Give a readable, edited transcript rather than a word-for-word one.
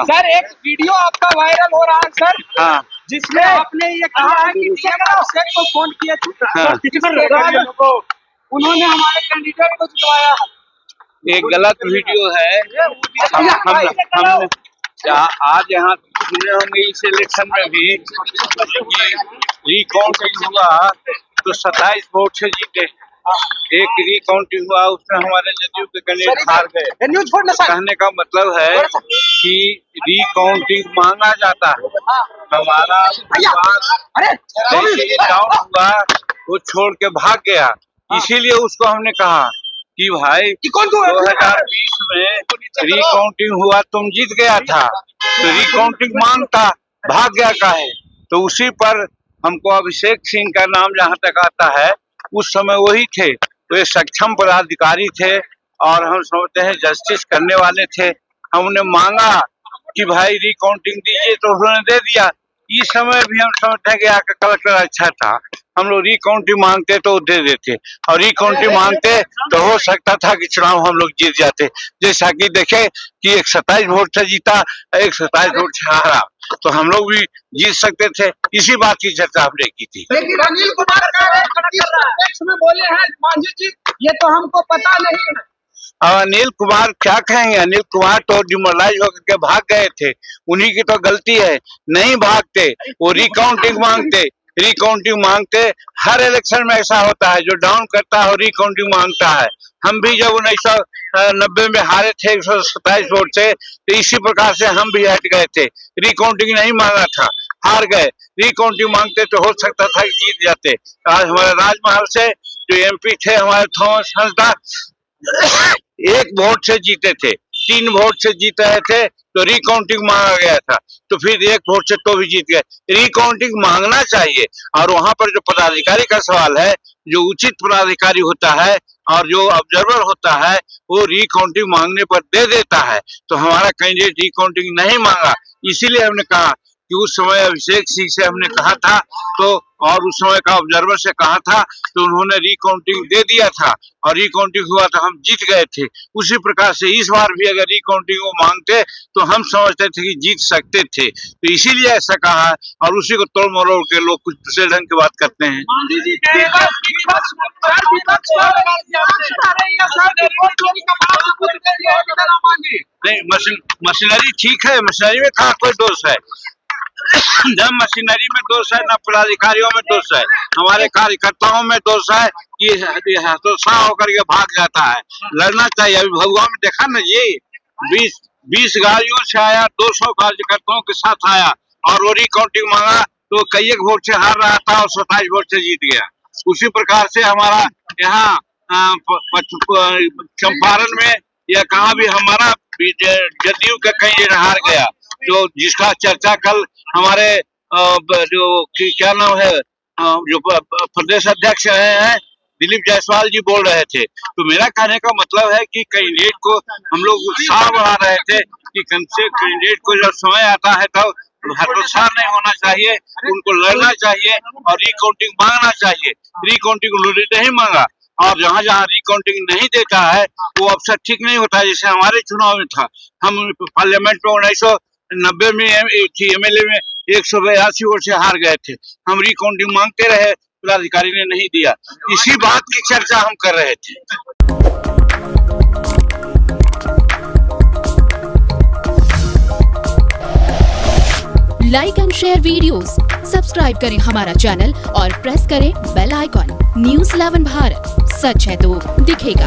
Sir एक video आपका viral हो रहा है सर। हाँ। जिसमें आपने ये कहा है कि डीएम अभिषेक को फोन किया था, उन्होंने हमारे कैंडिडेट को जितवाया है। एक गलत वीडियो है। हम आज यहाँ सुने होंगे इस इलेक्शन में भी रिकाउंटिंग हुआ तो 27 वोट से जीते। एक रिकाउंटिंग हुआ उसमें हमारे जदयू के कैंडिडेट हार गए। कहने का मतलब है कि रिकाउंटिंग मांगा जाता है। हमारा डाउन हुआ वो छोड़ के भाग गया, इसीलिए उसको हमने कहा कि भाई 2020 में रिकाउंटिंग हुआ तुम जीत गया था तो रिकाउंटिंग मांगता, भाग गया काहे। तो उसी पर हमको अभिषेक सिंह का नाम जहाँ तक आता है उस समय वही थे, तो ये सक्षम पदाधिकारी थे और हम समझते हैं जस्टिस करने वाले थे। हमने मांगा कि भाई रिकाउंटिंग दीजिए तो उन्होंने दे दिया। इस समय भी हम समझते हैं कि आपका कलेक्टर अच्छा था, हम लोग रिकाउंटिंग मांगते तो दे देते और रिकाउंटिंग मांगते तो हो सकता था कि चुनाव हम लोग जीत जाते। जैसा कि देखे कि एक 27 वोट से जीता, एक 27 वोट से हारा, तो हम लोग भी जीत सकते थे। इसी बात की चर्चा हमने की थी। लेकिन अनिल कुमार में बोले हैं मांझी जी ये तो हमको पता नहीं है। अनिल कुमार क्या कहेंगे, अनिल कुमार तो डिमोरलाइज होकर के भाग गए थे, उन्हीं की तो गलती है। नहीं भागते, वो रिकाउंटिंग मांगते। हर इलेक्शन में ऐसा होता है, जो डाउन करता है और रिकाउंटिंग मांगता है। हम भी जब 1990 में हारे थे 127 वोट से, तो इसी प्रकार से हम भी हट गए थे। रिकाउंटिंग नहीं मांगा था, हार गए। रिकाउंटिंग मांगते तो हो सकता था कि जीत जाते। आज हमारे राजमहल से जो एमपी थे हमारे थॉमस हंसदा 1 वोट से जीते थे, 3 वोट से जीत रहे थे तो रिकाउंटिंग मांगा गया था, तो फिर 1 वोट से तो भी जीत गए। रिकाउंटिंग मांगना चाहिए और वहां पर जो पदाधिकारी का सवाल है, जो उचित पदाधिकारी होता है और जो ऑब्जर्वर होता है वो रिकाउंटिंग मांगने पर दे देता है। तो हमारा कैंडिडेट रिकाउंटिंग नहीं मांगा, इसीलिए हमने कहा कि उस समय अभिषेक सिंह से हमने कहा था तो और उस समय का ऑब्जर्वर से कहा था तो उन्होंने रिकाउंटिंग दे दिया था और रिकाउंटिंग हुआ तो हम जीत गए थे। उसी प्रकार से इस बार भी अगर रिकाउंटिंग वो मांगते तो हम समझते थे कि जीत सकते थे, तो इसीलिए ऐसा कहा और उसी को तोड़ मरोड़ के लोग कुछ दूसरे ढंग की बात करते हैं। नहीं, मशीनरी ठीक है, मशीनरी में कहा कोई दोष है, न मशीनरी में दोष है, न पदाधिकारियों में दोष है, हमारे कार्यकर्ताओं में दोष है कि हतोत्साह होकर के भाग जाता है। लड़ना चाहिए। अभी भगवान में देखा ना जी, 20 गाड़ियों से आया, 200 कार्यकर्ताओं के साथ आया और वो रिकाउंटिंग मांगा तो कई एक वोट से हार रहा था और 27 वोट से जीत गया। उसी प्रकार से हमारा यहाँ चंपारण में या कहाँ भी हमारा जदयू का कहीं हार गया, जो जिसका चर्चा कल हमारे जो क्या नाम है जो प्रदेश अध्यक्ष रहे हैं दिलीप जायसवाल जी बोल रहे थे। तो मेरा कहने का मतलब है कि कैंडिडेट को हम लोग उत्साह बढ़ा रहे थे कि कम से कैंडिडेट को जब समय आता है तब हतोत्साह नहीं होना चाहिए, उनको लड़ना चाहिए और रिकाउंटिंग मांगना चाहिए। रिकाउंटिंग उन्होंने नहीं मांगा और जहाँ जहाँ रिकाउंटिंग नहीं देता है वो अवसर ठीक नहीं होता है। जैसे हमारे चुनाव में था, हम पार्लियामेंट में 1990 में एमएलए में 182 वोट से हार गए थे। हम रिकाउंटिंग मांगते रहे, पदाधिकारी ने नहीं दिया। इसी बात की चर्चा हम कर रहे थे। Like and share videos, subscribe करें हमारा चैनल और प्रेस करें बेल आइकॉन। News 11 भारत, सच है तो दिखेगा।